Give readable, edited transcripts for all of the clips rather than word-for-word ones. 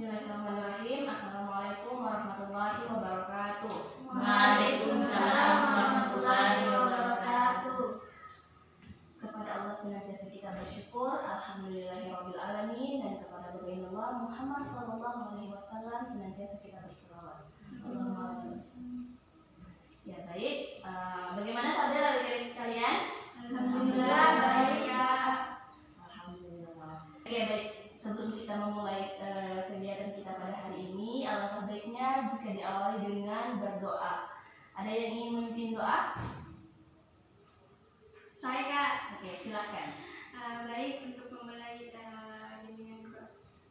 Bismillahirrahmanirrahim. Assalamualaikum warahmatullahi wabarakatuh. Waalaikumsalam warahmatullahi wabarakatuh. Kepada Allah senantiasa kita bersyukur, alhamdulillahirabbil alamin, dan kepada baginda Muhammad sallallahu alaihi wasallam senantiasa kita berselawat. Ya baik, bagaimana kabar adik-adik sekalian? Alhamdulillah baik ya. Alhamdulillah. Oke baik, sebelum kita memulai kegiatan kita pada hari ini, alangkah baiknya jika diawali dengan berdoa. Ada yang ingin memimpin doa? Saya Kak. Oke, silakan. Baik, untuk memulai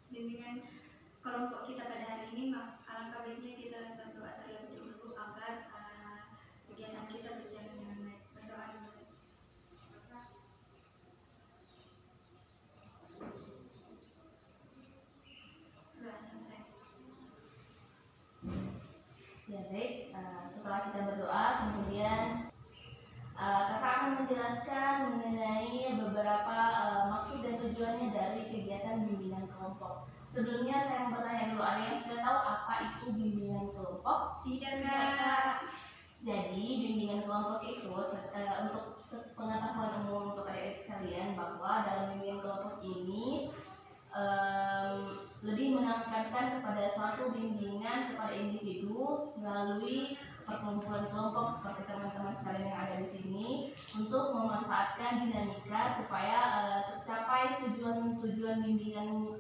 bimbingan kelompok kita pada hari ini, alangkah baiknya kita berdoa terlebih dahulu agar kegiatan kita berjalan dengan baik. Berdoa dulu. Sudah selesai. Ya baik, setelah kita berdoa, kemudian kakak akan menjelaskan mengenai beberapa maksud dan tujuannya dari kegiatan bimbingan kelompok. Sebelumnya saya mau bertanya dulu, ada yang sudah tahu apa itu bimbingan kelompok? Tidak Kak. Jadi bimbingan kelompok itu untuk pengetahuan umum untuk adik-adik sekalian, bahwa dalam bimbingan kelompok ini lebih menekankan kepada suatu bimbingan kepada individu melalui perkumpulan kelompok seperti teman-teman sekalian yang ada di sini, untuk memanfaatkan dinamika supaya tercapai tujuan-tujuan bimbingan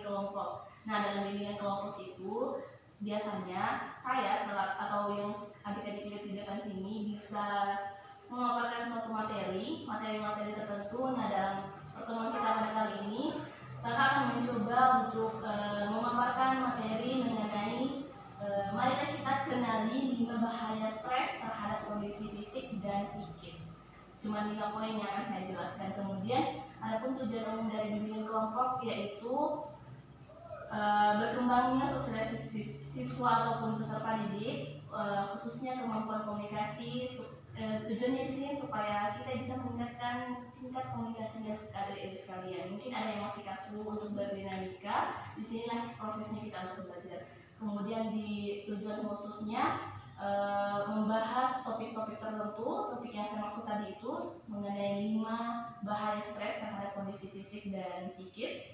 kelompok. Nah, dalam bimbingan kelompok itu biasanya saya atau yang adik-adik lihat di depan sini bisa memaparkan suatu materi tertentu. Nah, dalam pertemuan kita pada kali ini, kakak akan mencoba untuk memaparkan materi mengenai marilah kita kenali 5 bahaya stres terhadap kondisi fisik dan psikis. Cuma 5 poin yang akan saya jelaskan. Kemudian, adapun tujuan umum dari bimbingan kelompok yaitu berkembangnya sosialisasi siswa ataupun peserta didik, khususnya kemampuan komunikasi. Tujuannya di sini supaya kita bisa meningkatkan tingkat komunikasinya adik-adik sekalian. Mungkin ada yang masih kaku untuk berdinamika, disinilah prosesnya kita untuk belajar. Kemudian di tujuan khususnya membahas topik-topik tertentu. Topik yang saya maksud tadi itu mengenai 5 bahaya stres terhadap kondisi fisik dan psikis.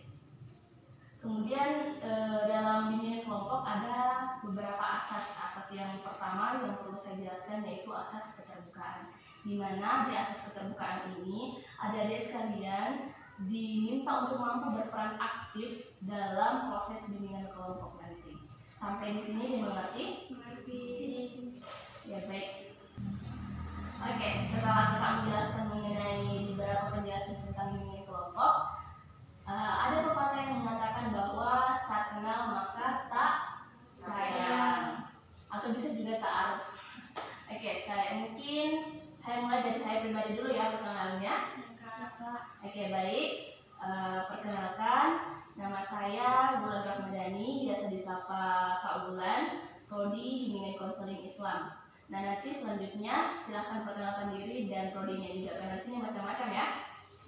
Kemudian dalam bimbingan kelompok ada beberapa asas. Yang pertama yang perlu saya jelaskan yaitu asas keterbukaan, di mana di asas keterbukaan ini adik-adik sekalian diminta untuk mampu berperan aktif dalam proses bimbingan kelompok nanti. Sampai di sini dimengerti? Mengerti. Ya baik. Oke, setelah kita menjelaskan mengenai beberapa penjelasan tentang bimbingan kelompok, ada pepatah yang mengatakan bahwa tak kenal maka tak sayang, atau bisa juga ta'aruf. Oke, saya mulai dari saya pribadi dulu ya perkenalannya. Oke, baik. Perkenalkan, nama saya Wulan Rahmadani, biasa disapa Kak Wulan, prodi bimbingan konseling Islam. Nah, nanti selanjutnya silahkan perkenalkan diri dan prodinya juga, karena sini macam-macam ya.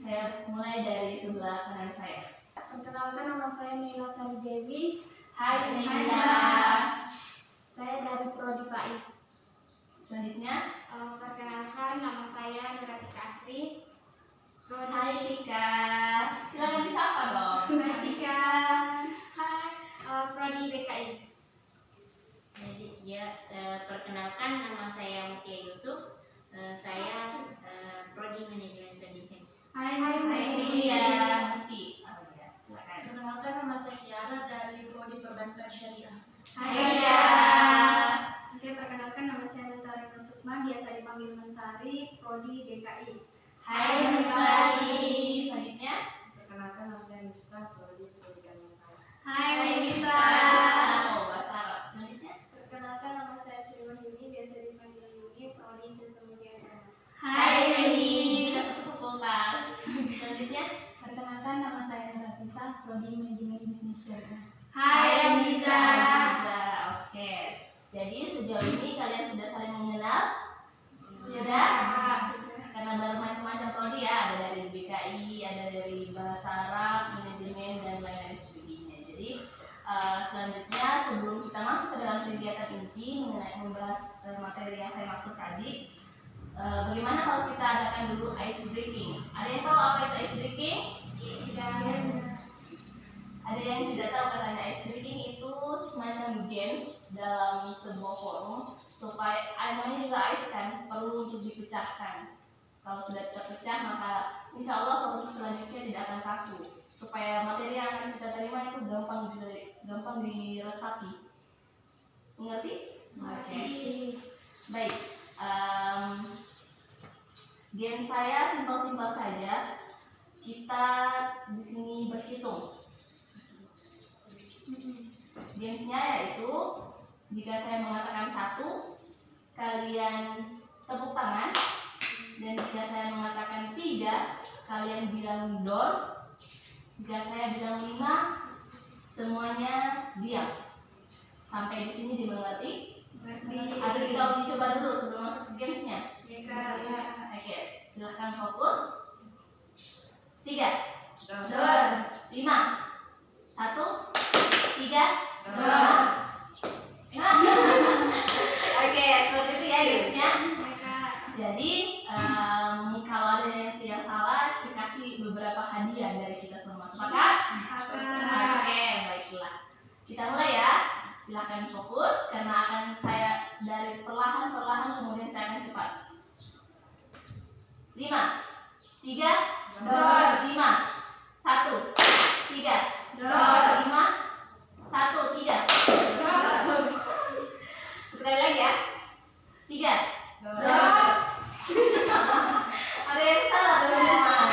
Saya mulai dari sebelah kanan saya. Perkenalkan, nama saya Nina Sari Dewi. Hai Nina. Saya dari prodi PAI. Selanjutnya, Perkenalkan, nama saya Nuratika Asri. hai Tika. Silakan disapa dong. Hai Tika. Hai, prodi BKI. Jadi perkenalkan, nama saya Mutia Yusuf. Saya prodi manajemen pendidikan. Hai Iya, Muti. Oh ya, silakan. Perkenalkan, nama saya Kiara dari prodi perbankan syariah. Hai Ya. Oke, perkenalkan, nama saya Mentari Nur Sukma, biasa dipanggil Mentari, prodi DKI. Hai Mentari. Selanjutnya, Perkenalkan, nama saya Miftah, prodi pendidikan masyarakat. Hai Mita. oh bahasa Arab. Selanjutnya, Perkenalkan, nama saya Sri Wahyuni, biasa dipanggil Yuni, prodi sosiologi agama. hai Yuni. Kita satu fakultas. Selanjutnya, Perkenalkan, nama saya Nurafisa, prodi manajemen bisnis syariah. Hai Aziza. Oke. Jadi sejauh ini kalian sudah saling mengenal? Ya. Sudah? Karena baru macam-macam prodi ya, ada dari BKI, ada dari bahasa Arab, manajemen dan lain-lain sebagainya. Jadi maksud tadi. Bagaimana kalau kita adakan dulu ice breaking? Ada yang tahu apa itu ice breaking? Ada yang tidak tahu katanya ice breaking itu semacam games dalam sebuah forum supaya namanya juga ice kan perlu untuk dipecahkan. Kalau sudah terpecah maka insya Allah forum selanjutnya tidak akan kaku. Supaya materi yang akan kita terima itu gampang diresapi. Mengerti? Oke. Baik. Game saya simpel-simpel saja. Kita di sini berhitung. Gamesnya yaitu jika saya mengatakan 1, kalian tepuk tangan, dan jika saya mengatakan 3, kalian bilang door. Jika saya bilang 5, semuanya diam. Sampai di sini dimengerti? Atau kita uji coba dulu sebelum masuk ke gamesnya? Oke, silahkan fokus. 3, door. 5, 1, 3, door. Oke, seperti itu ya gamesnya. Jadi kalau ada yang salah, dikasih beberapa hadiah dari kita semua. Sepakat? Oke, baiklah. Kita mulai ya. Silahkan fokus karena akan saya dari perlahan-perlahan, kemudian saya akan cepat. 5, 3, door. 5, 1, 3, door. 5, 1, 3, door. Sekali lagi ya. 3, door. Ada yang salah teman-teman.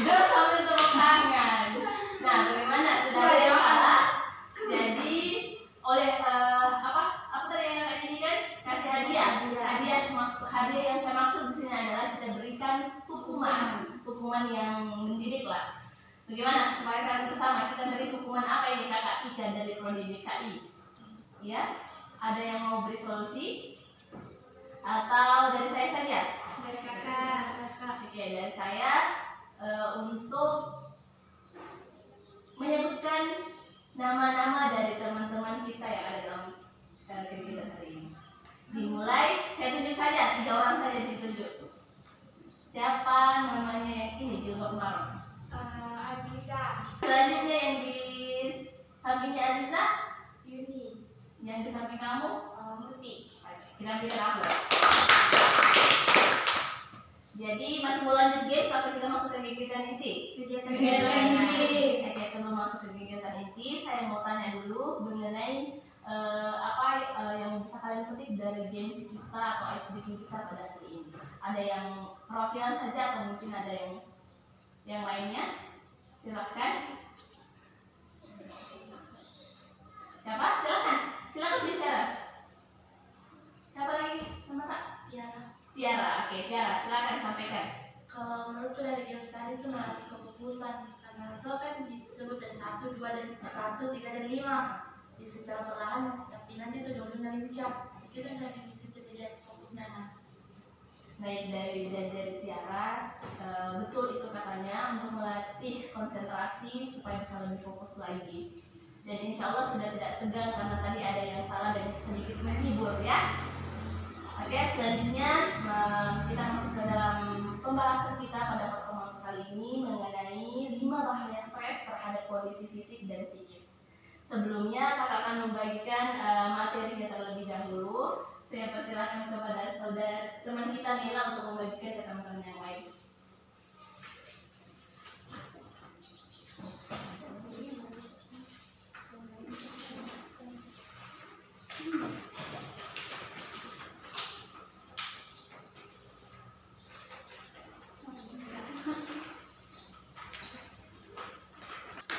Door sambil tepuk tangan. Nah, bagaimana? Sudah ada yang salah? Jadi oleh apa tadi yang kakak janjikan? Kasih hadiah. Hadiah yang saya maksud di sini adalah kita berikan hukuman yang mendidik lah. Bagaimana? Supaya kalian bersama kita beri hukuman apa ini kakak Tika dari Prodi DKI? Ya, ada yang mau beri solusi? Atau dari saya saja? Dari kakak. Oke, dari saya untuk menyebutkan nama-nama dari teman-teman kita yang ada dalam kegiatan hari ini. Dimulai, saya tunjuk saja, 3 orang saja ditunjuk. Siapa namanya yang ini jilbab marun? Aziza, Selanjutnya yang di sampingnya Aziza, Yuni, yang di samping kamu, Murti. kita pilih aku. Jadi masih mau lanjut games atau kita masuk ke kegiatan inti? Kegiatan inti. Oke, sebelum masuk ke kegiatan inti, saya mau tanya dulu mengenai apa yang bisa kalian petik dari games kita atau ice breaking kita pada hari ini. Ada yang perwakilan saja atau mungkin ada yang lainnya? Silahkan. Siapa? Silakan bicara. Siapa lagi? Nama tak? Tiara, oke Tiara, silakan sampaikan. Kalau menurutku dari games tadi itu melatih kefokusan karena itu kan disebut dari 1, 2, dan 1, 3, dan 5. Jadi secara perlahan, tapi nanti itu jauhnya lincah. Itu dari situ dilihat fokusnya. Baik, dari Tiara, betul itu katanya untuk melatih konsentrasi supaya bisa lebih fokus lagi. Dan insya Allah sudah tidak tegang karena tadi ada yang salah dan sedikit menghibur ya. Oke, selanjutnya kita masuk ke dalam pembahasan kita pada pertemuan kali ini mengenai 5 bahaya stres terhadap kondisi fisik dan psikis. Sebelumnya kakak akan membagikan materinya terlebih dahulu. Saya persilakan kepada saudara teman kita Mila untuk membagikan ke teman-teman yang lain.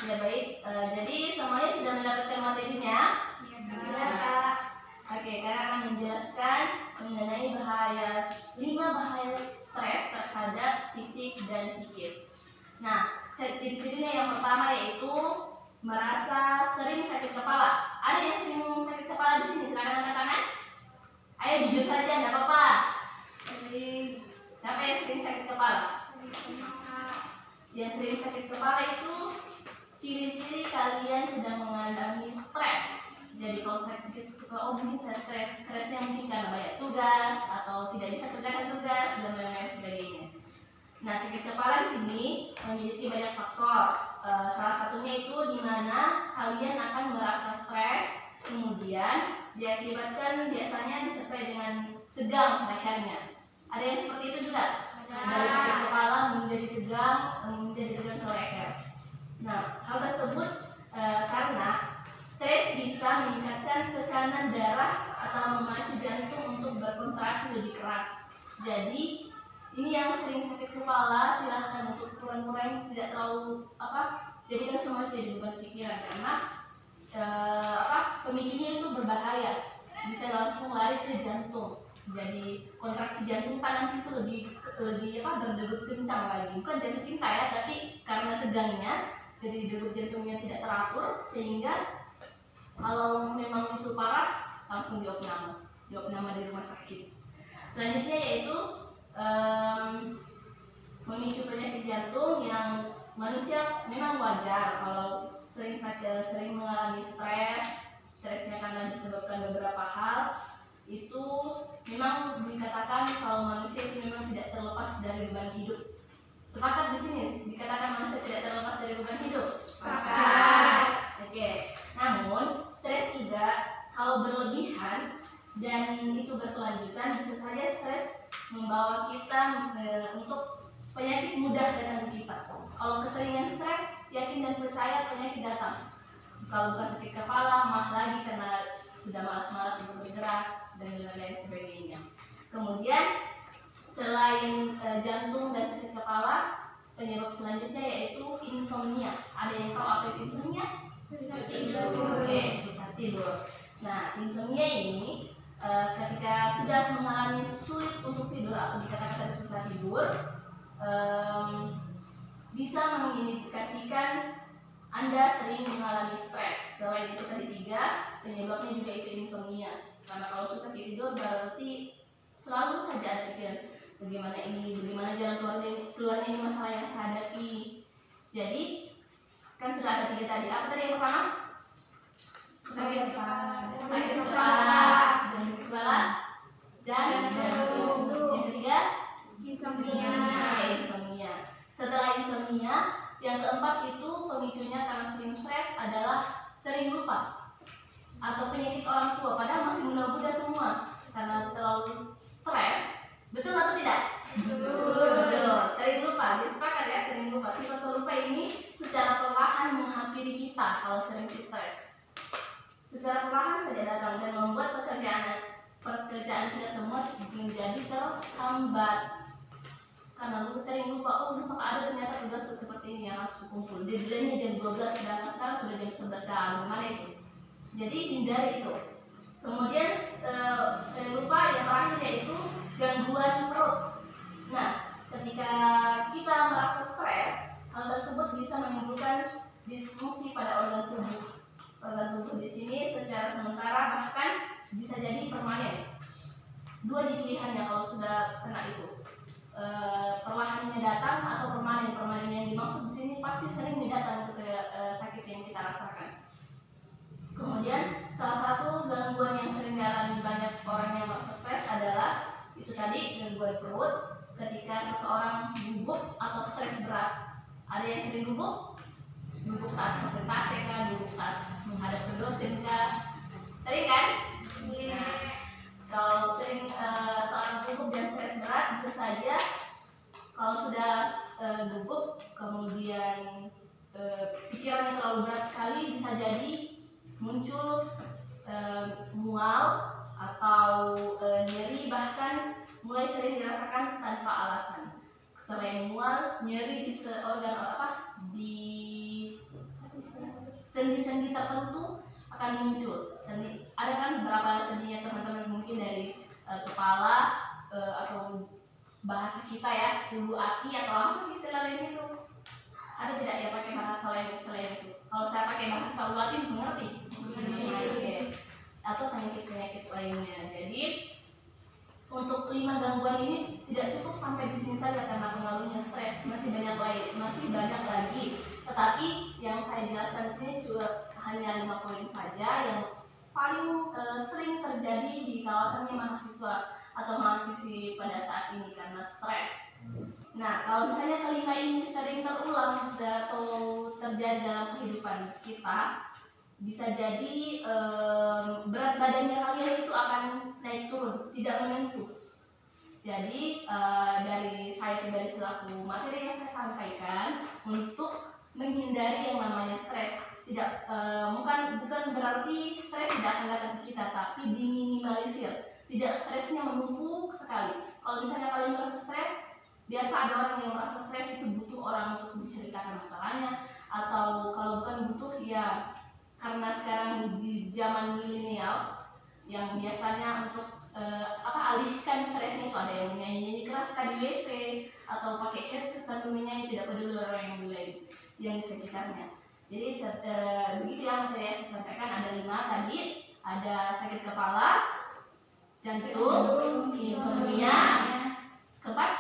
Ya baik, jadi semuanya sudah mendapatkan materinya. Oke, kakak akan menjelaskan mengenai 5 bahaya stres terhadap fisik dan psikis. Nah, ciri-cirinya yang pertama yaitu merasa sering sakit kepala. Ada yang sering sakit kepala di sini? Silakan angkat tangan. Ayo jujur saja, tidak apa-apa. Siapa yang sering sakit kepala? Yang sering sakit kepala itu ciri-ciri kalian sedang mengalami stres. Jadi kalau saya pikir, oh mungkin saya stresnya mungkin karena banyak tugas atau tidak bisa kerjakan tugas dan lain-lain sebagainya. Nah, sakit kepala di sini memiliki banyak faktor. Salah satunya itu di mana kalian akan merasa stres, kemudian diakibatkan biasanya disertai dengan tegang lehernya. Ada yang seperti itu juga? Dari sakit kepala menjadi tegang ke leher. Nah, hal tersebut karena stres bisa meningkatkan tekanan darah atau memacu jantung untuk berkontraksi lebih keras. Jadi ini yang sering sakit kepala, silahkan untuk kurang-kurang tidak terlalu jadikan semua jadi beban pikiran karena pemicunya itu berbahaya, bisa langsung lari ke jantung. Jadi kontraksi jantung nanti itu lebih berdegup kencang lagi. Bukan jatuh cinta ya, tapi karena tegangnya jadi degup jantungnya tidak teratur sehingga kalau memang itu parah langsung diopname di rumah sakit. Selanjutnya yaitu memicu penyakit jantung yang manusia memang wajar kalau sering mengalami stresnya karena disebabkan beberapa hal. Itu memang dikatakan kalau manusia itu memang tidak terlepas dari beban hidup. Sepakat di sini dikatakan manusia tidak terlepas dari beban hidup. Sepakat. Oke. Namun stres juga kalau berlebihan dan itu berkelanjutan bisa saja stres membawa kita untuk penyakit mudah datang ke kita. Kalau keseringan stres, yakin dan percaya penyakit datang. Kalau bukan sakit kepala, mah lagi karena sudah malas-malas untuk bergerak dan lain-lain sebagainya. Kemudian selain jantung dan sakit kepala, penyebab selanjutnya yaitu insomnia. Ada yang tahu apa itu insomnia? Susah tidur. Oke, susah tidur. Nah, insomnia ini ketika sudah mengalami sulit untuk tidur atau dikatakan tadi susah tidur, bisa mengindikasikan Anda sering mengalami stres. Selain itu tadi 3, penyebabnya juga itu insomnia. Karena kalau susah tidur berarti selalu saja ada pikiran bagaimana jalan keluarnya ini masalah yang saya hadapi. Jadi kan sudah ada 3 tadi. Apa tadi yang pertama? Sakit kepala, jantung. Yang ketiga, insomnia. Setelah insomnia, yang keempat itu pemicunya karena sering stres adalah sering lupa atau penyakit orang tua. Padahal masih muda-muda semua karena terlalu stres. Betul atau tidak? Betul. Sering lupa. Jadi sepakat ya, sering lupa. Sifat pelupa ini secara perlahan menghampiri kita kalau sering stres. Secara perlahan saja datang dan membuat pekerjaan kita semua menjadi terhambat. Karena lu sering lupa, ada ternyata tugas seperti ini yang harus kumpul. Deadline-nya jam 12, sedangkan sekarang sudah jam 11. Bagaimana itu? Jadi hindari itu. Kemudian sering lupa yang terakhir yaitu gangguan perut. Nah, ketika kita merasa stres, hal tersebut bisa menimbulkan disfungsi pada organ tubuh. Organ tubuh di sini secara sementara bahkan bisa jadi permanen. 2 pilihannya kalau sudah kena itu. Perlahannya datang atau permanen. Permanen yang dimaksud di sini pasti sering datang ke sakit yang kita rasakan. Kemudian salah satu gangguan yang sering dialami banyak orang yang merasa stres adalah itu tadi gangguan perut ketika seseorang gugup atau stres berat. Ada yang sering gugup? Gugup saat presentasi kah? Gugup saat menghadap ke dosen kah? Sering kan? Nah, kalau sering seorang gugup dan stres berat bisa saja kalau sudah gugup kemudian pikirannya terlalu berat sekali bisa jadi muncul mual atau nyeri, bahkan mulai sering dirasakan tanpa alasan. Selain mual, nyeri di sendi-sendi tertentu akan muncul. Ada kan beberapa sendinya teman-teman mungkin dari kepala atau bahasa kita ya, ulu hati atau apa sih istilah lain itu? Ada tidak ya pakai bahasa lain selain itu? Kalau saya pakai bahasa ulu hati mengerti? Okay. Atau penyakit-penyakit lainnya. Jadi untuk 5 gangguan ini tidak cukup sampai di sini saja karena pengaruhnya stres, masih banyak lagi. Tetapi yang saya jelaskan di sini juga hanya 5 poin saja yang paling sering terjadi di kawasannya mahasiswa atau mahasiswi pada saat ini karena stres. Nah, kalau misalnya kelima ini sering terulang atau terjadi dalam kehidupan kita, bisa jadi berat badannya kalian itu akan naik turun, tidak menentu. Jadi dari saya pribadi selaku materi yang saya sampaikan, untuk menghindari yang namanya stres, bukan berarti stres tidak akan datang ke kita, tapi diminimalisir, tidak stresnya menumpuk sekali. Kalau misalnya kalian merasa stres, biasa ada orang yang merasa stres itu butuh orang untuk menceritakan masalahnya, atau kalau bukan butuh ya karena sekarang di zaman milenial yang biasanya untuk alihkan stresnya itu ada yang menyanyi keras di WC atau pakai headset sambil menyanyi, tidak peduli orang yang lain yang di sekitarnya. Jadi begitu ya materi yang saya sampaikan, ada 5 tadi, ada sakit kepala, jantung, insomnia, keempat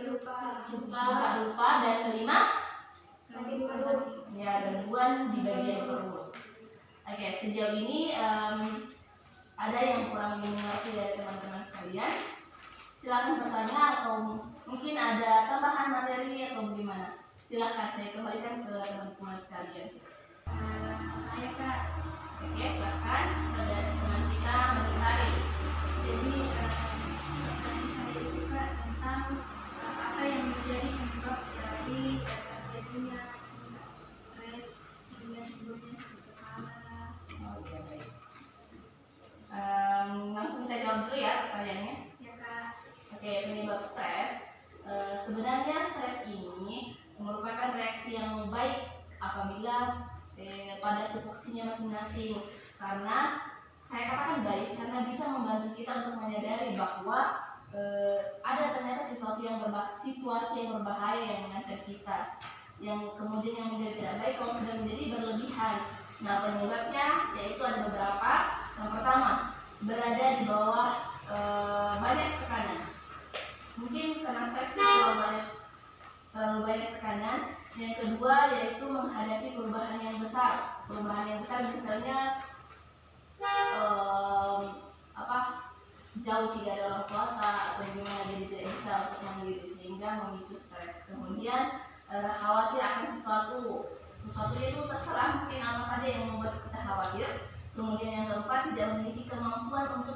lupa, dan kelima sakit perut. ya gangguan di bagian perut. Oke, sejauh ini ada yang kurang dimengerti dari teman-teman sekalian? Silakan bertanya atau mungkin ada tambahan materi atau bagaimana? Silakan, saya kembalikan ke teman-teman sekalian. Saya Kak, Oke, silakan saudara teman kita menitari. jadi pertanyaan saya itu Kak tentang apa yang menjadi penyebab dari terjadinya stres sehingga sebelumnya sakit kepala. Oke, baik. Langsung kita jawab dulu ya pertanyaannya. Ya Kak. Oke, penyebab stres. Sebenarnya stres ini merupakan reaksi yang baik apabila pada tupoksinya masing-masing, karena saya katakan baik karena bisa membantu kita untuk menyadari bahwa ada ternyata situasi yang berbahaya yang mengancam kita, yang kemudian yang menjadi tidak baik kalau sudah menjadi berlebihan. Nah, penyebabnya yaitu ada beberapa. Yang pertama, berada di bawah banyak tekanan. Mungkin karena stres terlalu banyak tekanan. Yang kedua yaitu menghadapi perubahan yang besar. Perubahan yang besar misalnya jauh tidak ada orang tua atau gimana, jadi tidak bisa untuk mandiri sehingga memicu stres. Kemudian khawatir akan sesuatu itu terserah, mungkin apa saja yang membuat kita khawatir. Kemudian yang keempat, tidak memiliki kemampuan untuk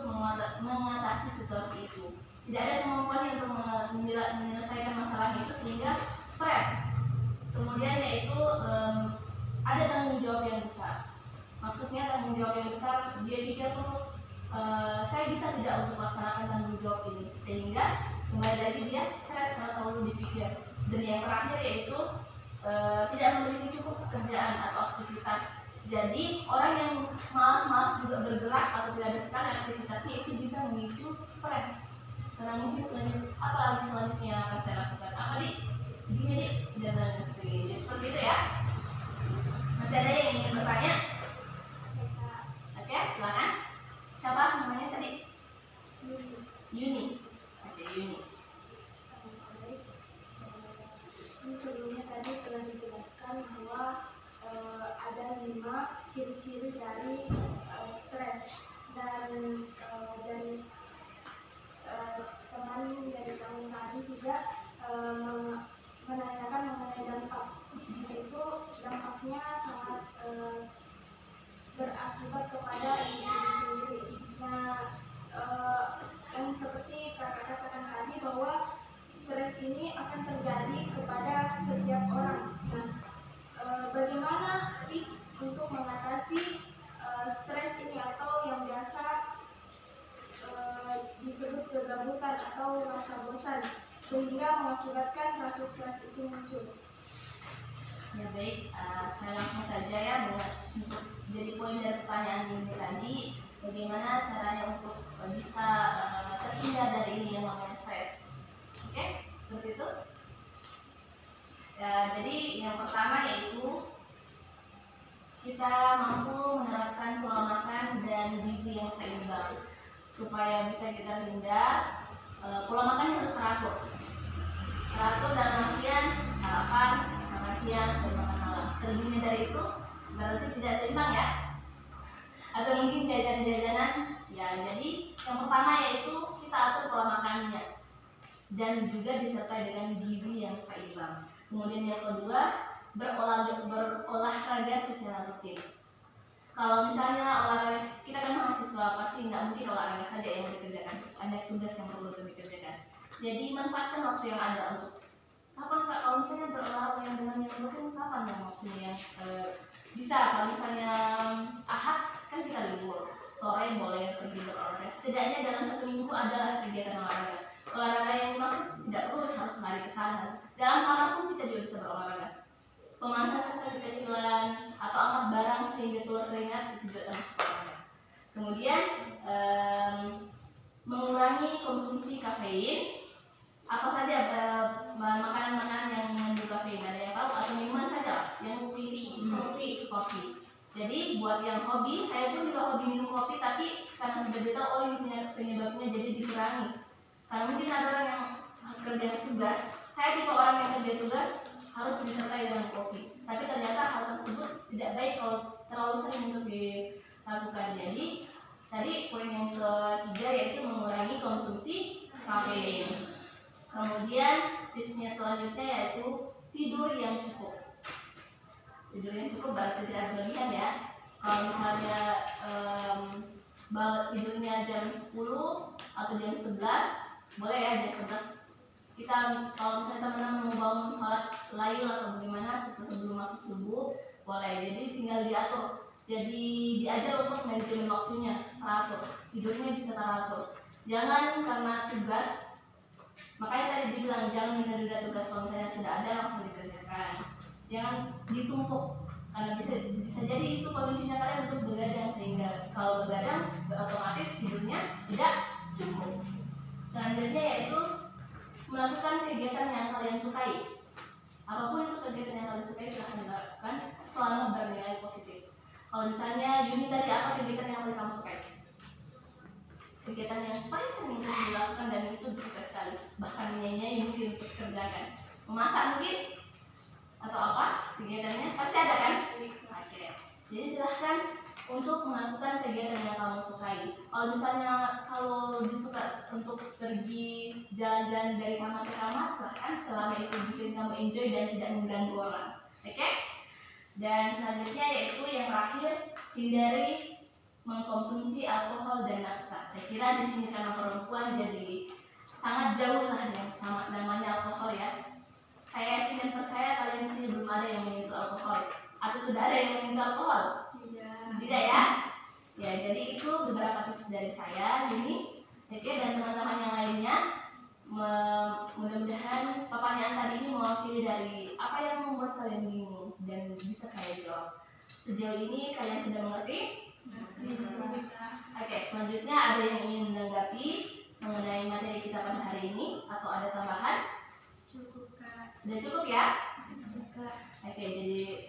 mengatasi situasi itu. Tidak ada kemampuan untuk menyelesaikan masalah itu sehingga stres. Kemudian yaitu ada tanggung jawab yang besar. Maksudnya tanggung jawab yang besar, dia pikir terus saya bisa tidak untuk melaksanakan tanggung jawab ini, sehingga kembali lagi dia stres karena terlalu dipikir. Dan yang terakhir yaitu tidak memiliki cukup pekerjaan atau aktivitas. Jadi orang yang malas-malas juga bergerak atau tidak ada sekali aktivitasnya itu bisa memicu stres. Karena mungkin selanjutnya yang akan saya lakukan apa begini dan lain sebagainya. Seperti itu ya. Masih ada yang ingin bertanya? Oke, silakan. Siapa namanya tadi? Yuni. Oke, Yuni. Sebelumnya tadi telah dijelaskan bahwa ada 5 ciri-ciri dari stres, dan dari teman dari tahun tadi juga menanyakan mengenai dampak, yaitu dampaknya sangat berakibat kepada individu sendiri. Nah, yang seperti kakak katakan tadi bahwa stres ini akan terjadi kepada setiap orang. Nah, bagaimana tips untuk mengatasi stres ini atau yang biasa disebut kegabutan atau rasa bosan, sehingga mengakibatkan rasa stres itu muncul? Ya baik, saya langsung saja ya untuk jadi poin dari pertanyaan ini tadi, bagaimana caranya untuk bisa terhindar dari ini yang namanya stres. Oke, seperti itu. Ya, jadi yang pertama yaitu kita mampu menerapkan pola makan dan gizi yang seimbang supaya bisa kita hindar. Pola makan harus teratur. Teratur dalam artian sarapan, makan siang, dan makan malam. Selebihnya dari itu berarti tidak seimbang ya. atau mungkin jajan-jajanan. Ya, jadi yang pertama yaitu kita atur pola makannya dan juga disertai dengan gizi yang seimbang. Kemudian yang kedua, berolahraga secara rutin. Kalau misalnya olahraga, kita kan mahasiswa pasti nggak mungkin olahraga saja yang mau dikerjakan, ada tugas yang perlu dikerjakan. Jadi manfaatkan waktu yang ada untuk kapan kak, kalau misalnya berolahraga yang dengan yang rutin, kapan yang waktunya yang bisa. Kalau misalnya Ahad kan kita libur, sore boleh pergi berolahraga. Setidaknya dalam 1 minggu ada kegiatan olahraga. Olahraga yang dimaksud tidak perlu harus lari ke sana. Dalam kamar pun kita juga bisa berolahraga. Pemanasan kecil-kecilan atau angkat barang sehingga keluar keringat itu juga termasuk olahraga. Kemudian mengurangi konsumsi kafein. Apa saja makanan-makanan yang mengandung kafein, ada yang tahu, atau minuman saja yang kopi. Jadi buat yang hobi, saya pun juga hobi minum kopi, tapi karena sudah ditahu oh ini penyebabnya, jadi dikurangi. Karena mungkin ada orang yang kerja tugas, saya tipe orang yang kerja tugas harus disertai dengan kopi, tapi ternyata hal tersebut tidak baik kalau terlalu sering untuk dilakukan. Jadi tadi poin yang ketiga yaitu mengurangi konsumsi kafein. Kemudian tipsnya selanjutnya yaitu tidur yang cukup. Tidur yang cukup berarti tidak berlebihan ya. Kalau misalnya tidurnya jam 10 atau jam 11, boleh ya jam 11. Kita kalau misalnya teman-teman mau bangun sholat lail atau bagaimana sebelum masuk subuh, boleh. Jadi tinggal diatur. Jadi diajar untuk manajemen waktunya, teratur. Tidurnya bisa teratur. Jangan karena tugas. Makanya tadi dibilang jangan menunda tugas, kalau misalnya sudah ada langsung dikerjakan. Jangan ditumpuk karena bisa jadi itu kondisinya kalian untuk begadang, sehingga kalau begadang otomatis tidurnya tidak cukup. Selanjutnya yaitu melakukan kegiatan yang kalian sukai. Apapun itu kegiatan yang kalian sukai silahkan dilakukan selama bernilai positif. Kalau misalnya Yuni tadi, apa kegiatan yang kamu sukai? Kegiatan yang paling sering dilakukan dan itu disukai sekali, bahkan nyanyi mungkin dikerjakan, memasak mungkin, atau apa kegiatannya pasti ada kan? Oke. Jadi silahkan untuk melakukan kegiatan yang kamu sukai. Kalau misalnya disuka untuk pergi jalan-jalan dari kamar ke kamar, silahkan selama itu bikin kamu enjoy dan tidak mengganggu orang. Oke? Dan selanjutnya yaitu yang terakhir, hindari mengkonsumsi alkohol dan nafsa. Saya kira di sini karena perempuan jadi sangat jauh lah yang sama namanya alkohol ya. Saya yakin dan percaya kalian di sini belum ada yang menyentuh alkohol, atau sudah ada yang menyentuh alkohol? Tidak ya? Ya, jadi itu beberapa tips dari saya ini. Oke, dan teman-teman yang lainnya, mudah-mudahan pertanyaan tadi ini mewakili dari apa yang membuat kalian bingung dan bisa saya jawab. Sejauh ini kalian sudah mengerti? Oke, selanjutnya ada yang ingin menanggapi mengenai materi kita pada hari ini atau ada tambahan? Cukup Kak. Sudah cukup ya? Oke, jadi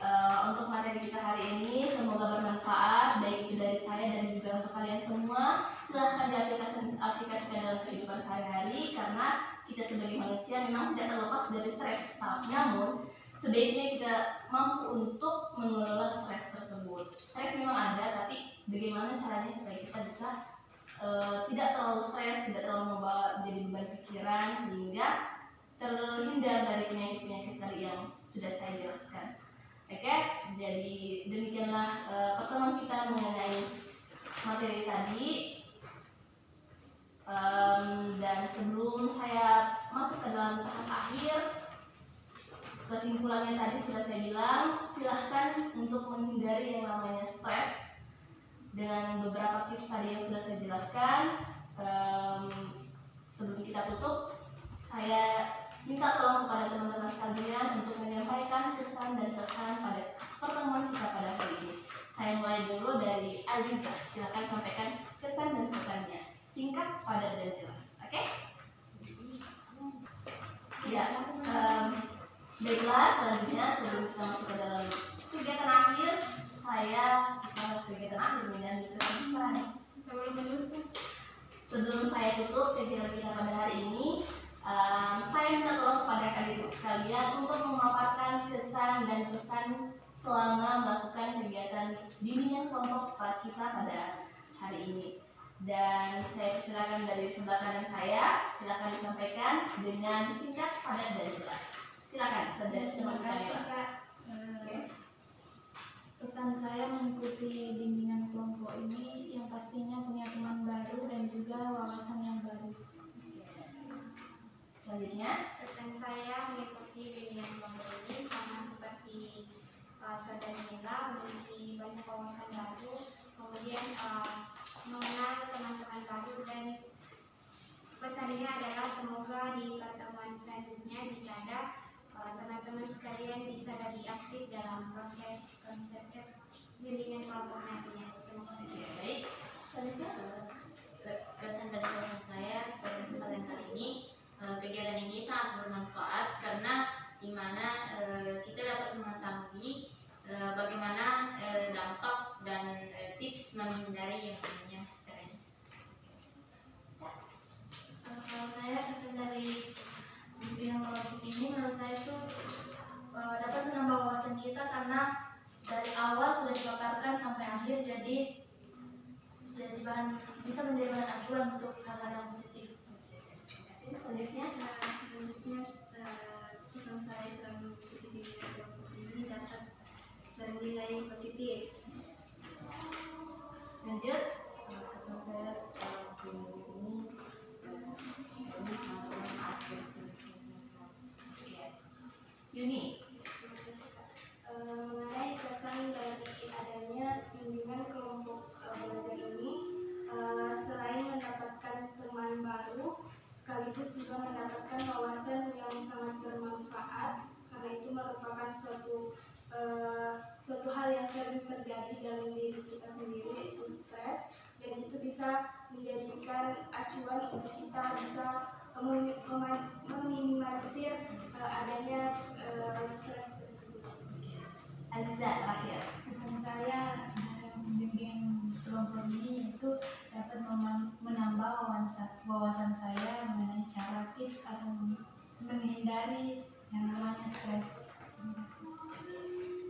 untuk materi kita hari ini semoga bermanfaat baik itu dari saya dan juga untuk kalian semua. Silahkan diaplikasikan dalam kehidupan sehari-hari karena kita sebagai manusia memang tidak terlepas dari stres. Namun sebaiknya kita mampu untuk mengelola stres tersebut. Stres memang ada, tapi bagaimana caranya supaya kita bisa tidak terlalu stres, tidak terlalu membawa jadi beban pikiran sehingga terhindar dari penyakit-penyakit tadi yang sudah saya jelaskan. Oke, jadi demikianlah pertemuan kita mengenai materi tadi. Dan sebelum saya masuk ke dalam tahap akhir, kesimpulannya tadi sudah saya bilang, silahkan untuk menghindari yang namanya stres dengan beberapa tips tadi yang sudah saya jelaskan. Sebelum kita tutup, saya minta tolong kepada teman-teman sekalian untuk menyampaikan kesan dan pesan pada pertemuan kita pada hari ini. Saya mulai dulu dari Aziza. Silakan sampaikan kesan dan pesannya. Singkat, padat, dan jelas. Oke? Ya. Baiklah, selanjutnya sebelum kita masuk ke dalam kegiatan akhir, saya bersama kegiatan akhir dan kesan. Sebelum saya tutup kegiatan kita pada hari ini, saya minta tolong kepada kalian sekalian untuk memaparkan kesan dan pesan selama melakukan kegiatan bimbingan kelompok kita pada hari ini. Dan saya persilakan dari sebelah kanan saya, silakan disampaikan dengan singkat, padat, dan jelas. Silakan, saudara teman kasih, kalian. Kak. Pesan saya mengikuti bimbingan kelompok ini yang pastinya punya teman baru dan juga wawasan yang baru. Selanjutnya, Pesan saya mengikuti bimbingan kelompok ini sama seperti saudara Nila, memiliki banyak wawasan baru, kemudian mengenal teman-teman baru, dan pesannya adalah semoga di pertemuan selanjutnya jika ada teman-teman sekalian bisa lebih aktif dalam proses konsep bimbingan kelompok nantinya. Terima kasih. baik. Selanjutnya, Kesan dari pesan saya pada kesempatan kali ini, kegiatan ini sangat bermanfaat karena di mana kita dapat mengetahui bagaimana dampak dan tips menghindari yang namanya stres. Kalau saya kesan dari bimbingan kelompok ini menurut saya itu dapat menambah wawasan kita karena dari awal sudah dipaparkan sampai akhir, jadi bahan bisa menjadi bahan acuan untuk hal-hal yang positif. selanjutnya, Pesan saya selama mengikuti bimbingan kelompok ini dapat bernilai positif. lanjut. Kesan saya bimbingan ini sangat bermanfaat bagi Yuni. mengenai kesan dari adanya bimbingan kelompok belajar ini, selain mendapatkan teman baru, sekaligus juga mendapatkan wawasan yang sangat bermanfaat, karena itu merupakan suatu hal yang sering terjadi dalam diri kita sendiri, yaitu stres, dan itu bisa menjadikan acuan untuk kita bisa meminimalisir adanya stres tersebut. Aziza terakhir. Pesan saya dalam bimbingan kelompok ini itu dapat menambah wawasan saya mengenai cara tips atau menghindari yang namanya stres.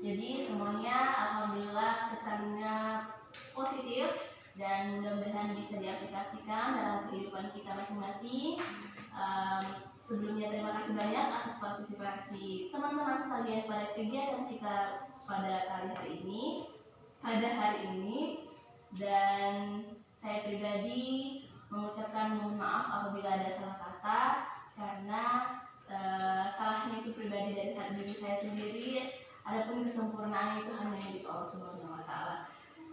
Jadi semuanya alhamdulillah kesannya positif dan mudah-mudahan bisa diaplikasikan dalam kehidupan kita masing-masing. Sebelumnya terima kasih banyak atas partisipasi teman-teman sekalian pada kegiatan kita pada hari ini, dan saya pribadi mengucapkan mohon maaf apabila ada salah kata, karena salahnya itu pribadi dari diri saya sendiri. Adapun kesempurnaan itu hanya milik Allah Subhanahu wa Ta'ala.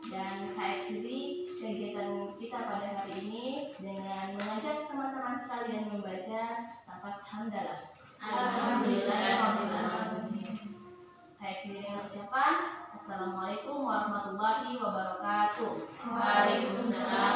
Dan saya akhiri kegiatan kita pada hari ini dengan mengajak teman-teman sekalian membaca lafaz hamdalah. Alhamdulillahirrahmanirrahim. Saya akhiri dengan ucapan Assalamualaikum warahmatullahi wabarakatuh. Waalaikumsalam.